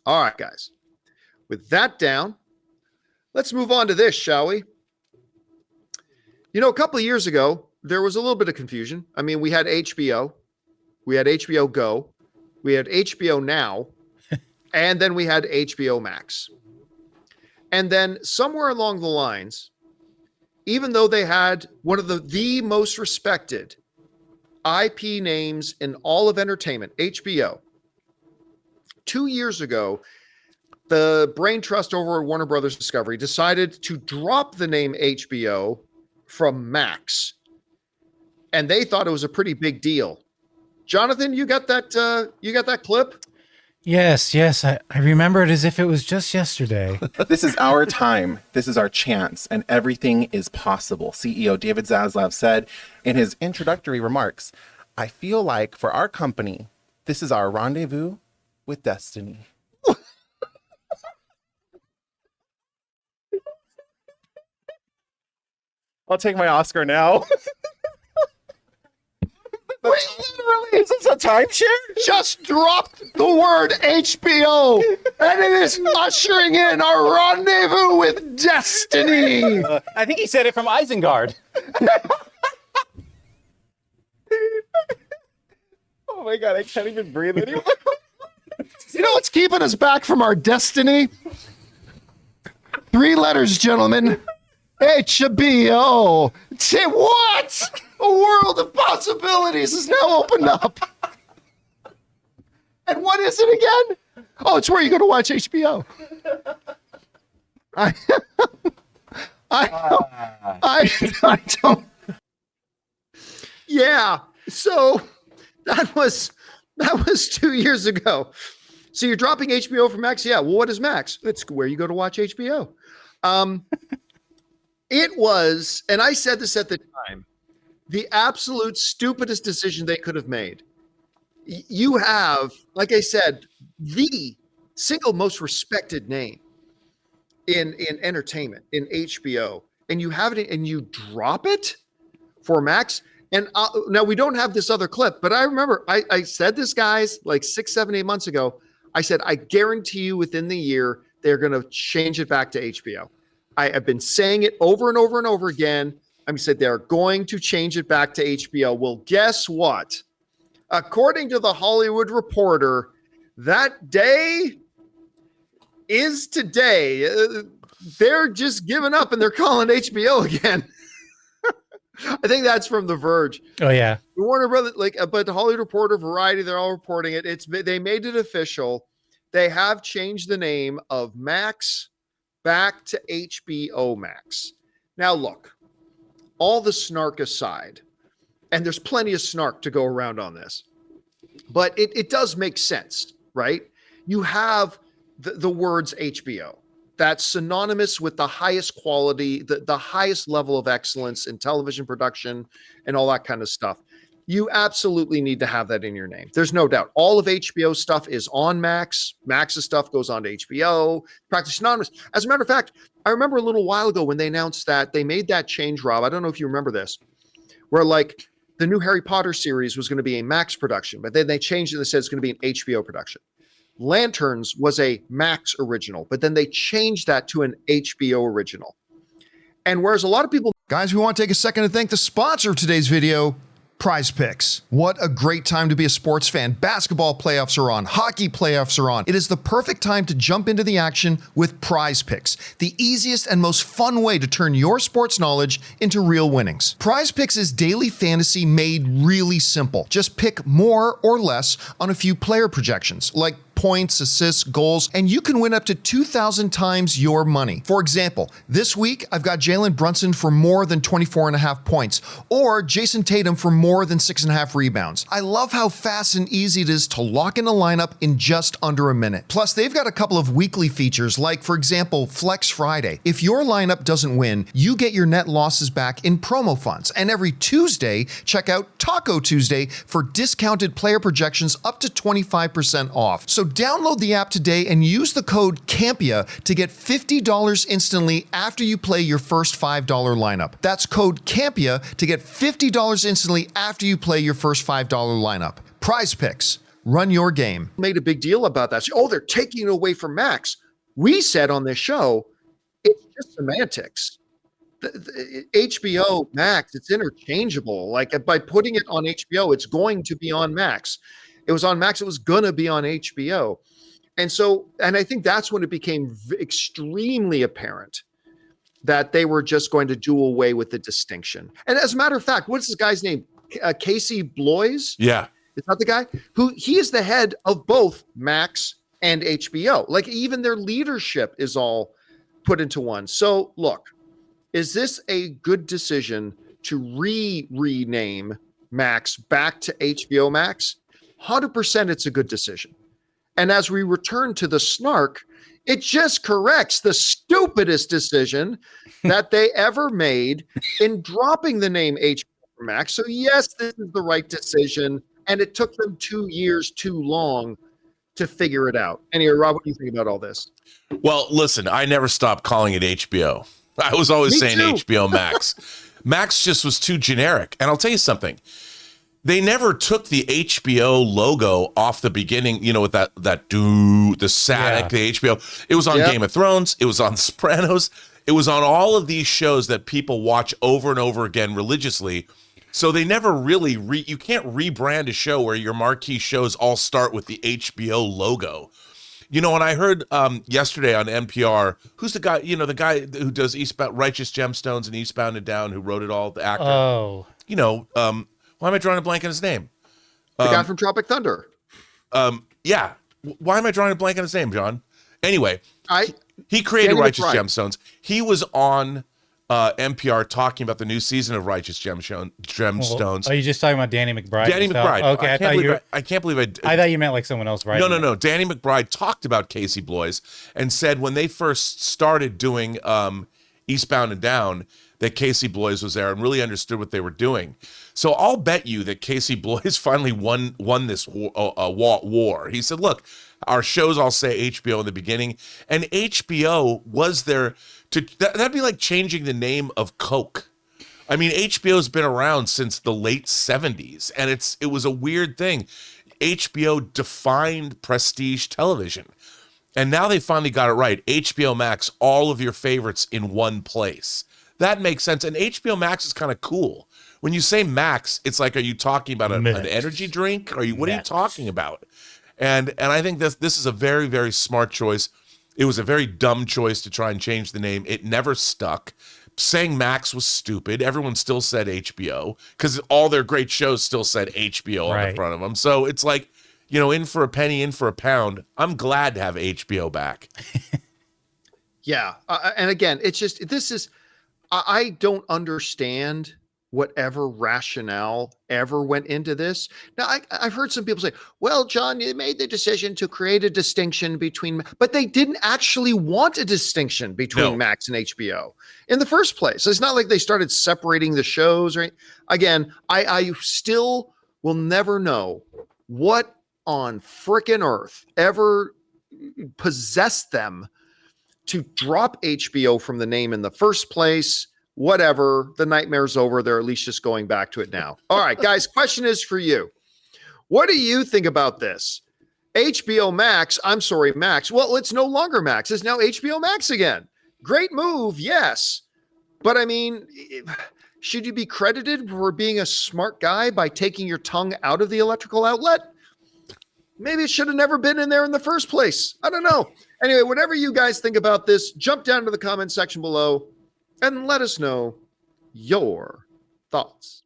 All right, guys. With that down, let's move on to this, shall we? You know, a couple of years ago, there was a little bit of confusion. I mean, we had HBO, we had HBO Go, we had HBO Now, and then we had HBO Max. And then somewhere along the lines, even though they had one of the most respected IP names in all of entertainment, HBO, 2 years ago, the brain trust over at Warner Brothers Discovery decided to drop the name HBO from Max. And they thought it was a pretty big deal. Jonathan, you got that clip? Yes. I remember it as if it was just yesterday. This is our time. This is our chance, and everything is possible. CEO David Zaslav said in his introductory remarks, I feel like for our company, this is our rendezvous with destiny. I'll take my Oscar now. Wait, literally, is this a timeshare? Just dropped the word HBO, and it is ushering in our rendezvous with destiny. I think he said it from Isengard. Oh my God, I can't even breathe anymore. You know what's keeping us back from our destiny? 3 letters, gentlemen. HBO. What? A world of possibilities is now opened up. And what is it again? Oh, it's where you go to watch HBO. I don't. Yeah. So that was 2 years ago. So you're dropping HBO from Max? Yeah. Well, what is Max? It's where you go to watch HBO. It was, and I said this at the time, the absolute stupidest decision they could have made. You have, like I said, the single most respected name in entertainment, in HBO, and you have it and you drop it for Max. And now we don't have this other clip, but I remember I said this, guys, like 6, 7, 8 months ago. I said, I guarantee you within the year, they're going to change it back to HBO. I have been saying it over and over and over again. I said they're going to change it back to HBO. Well, guess what? According to the Hollywood Reporter, that day is today. They're just giving up and they're calling HBO again. I think that's from The Verge. Oh yeah, the Warner Brothers, but the Hollywood Reporter, Variety, they're all reporting it. They made it official. They have changed the name of Max back to HBO Max. Now, look, all the snark aside, and there's plenty of snark to go around on this, but it does make sense, right? You have the words HBO. That's synonymous with the highest quality, the highest level of excellence in television production and all that kind of stuff. You absolutely need to have that in your name. There's no doubt. All of HBO stuff is on Max. Max's stuff goes on to HBO. Practically synonymous. As a matter of fact, I remember a little while ago when they announced that they made that change, Rob. I don't know if you remember this, where like the new Harry Potter series was going to be a Max production, but then they changed it and said it's going to be an HBO production. Lanterns was a Max original, but then they changed that to an HBO original. And whereas a lot of people... Guys, we want to take a second to thank the sponsor of today's video, PrizePicks. What a great time to be a sports fan. Basketball playoffs are on. Hockey playoffs are on. It is the perfect time to jump into the action with PrizePicks, the easiest and most fun way to turn your sports knowledge into real winnings. PrizePicks is daily fantasy made really simple. Just pick more or less on a few player projections, like points, assists, goals, and you can win up to 2,000 times your money. For example, this week, I've got Jalen Brunson for more than 24.5 points, or Jason Tatum for more than 6.5 rebounds. I love how fast and easy it is to lock in a lineup in just under a minute. Plus, they've got a couple of weekly features, like, for example, Flex Friday. If your lineup doesn't win, you get your net losses back in promo funds. And every Tuesday, check out Taco Tuesday for discounted player projections up to 25% off. So download the app today and use the code Campea to get $50 instantly after you play your first $5 lineup. That's code Campea to get $50 instantly after you play your first $5 lineup. PrizePicks, Run your game. Made a big deal about that. Oh, they're taking it away from Max. We said on this show, it's just semantics. The HBO Max, it's interchangeable. Like by putting it on HBO, it's going to be on Max. It was on Max, it was going to be on HBO. And I think that's when it became extremely apparent that they were just going to do away with the distinction. And as a matter of fact, what's this guy's name? Casey Bloys? Yeah. Is that the guy? He is the head of both Max and HBO. Like even their leadership is all put into one. So look, is this a good decision to rename Max back to HBO Max? 100% it's a good decision. And as we return to the snark, it just corrects the stupidest decision that they ever made in dropping the name HBO Max. So yes, this is the right decision. And it took them 2 years too long to figure it out. Anyway, Rob, what do you think about all this? Well, listen, I never stopped calling it HBO. I was always saying HBO Max. Max just was too generic. And I'll tell you something. They never took the HBO logo off the beginning, with the static, the HBO. It was on Game of Thrones. It was on Sopranos. It was on all of these shows that people watch over and over again religiously. So they never really, you can't rebrand a show where your marquee shows all start with the HBO logo. And I heard yesterday on NPR, who's the guy, the guy who does Righteous Gemstones and Eastbound and Down, who wrote it all, the actor. Oh. Why am I drawing a blank on his name? The guy from Tropic Thunder. Yeah. Why am I drawing a blank on his name, John? Anyway, he created Danny Righteous McBride. Gemstones. He was on NPR talking about the new season of Righteous Gemstones. Are you just talking about Danny McBride? Danny McBride. Okay, I can't believe I thought you meant like someone else, right? No. Danny McBride talked about Casey Bloys and said when they first started doing Eastbound and Down, that Casey Bloys was there and really understood what they were doing. So I'll bet you that Casey Bloys finally won this war. He said, look, our shows all say HBO in the beginning, and HBO was there that'd be like changing the name of Coke. I mean, HBO's been around since the late 70s, and it was a weird thing. HBO defined prestige television. And now they finally got it right. HBO Max, all of your favorites in one place. That makes sense. And HBO Max is kind of cool. When you say Max, it's like, are you talking about an energy drink? What are you talking about? And I think this is a very, very smart choice. It was a very dumb choice to try and change the name. It never stuck. Saying Max was stupid. Everyone still said HBO because all their great shows still said HBO on the front of them. So it's like, in for a penny, in for a pound. I'm glad to have HBO back. Yeah. And again, it's just, I don't understand whatever rationale ever went into this. Now, I've heard some people say, well, John, you made the decision to create a distinction but they didn't actually want a distinction between Max and HBO in the first place. It's not like they started separating the shows. Again, I still will never know what on frickin' earth ever possessed them to drop HBO from the name in the first place. Whatever, the nightmare's over. They're at least just going back to it now. All right, guys, question is for you. What do you think about this? HBO Max, Max. Well, it's no longer Max. It's now HBO Max again. Great move, yes. But I mean, should you be credited for being a smart guy by taking your tongue out of the electrical outlet? Maybe it should have never been in there in the first place. I don't know. Anyway, whatever you guys think about this, jump down to the comment section below and let us know your thoughts.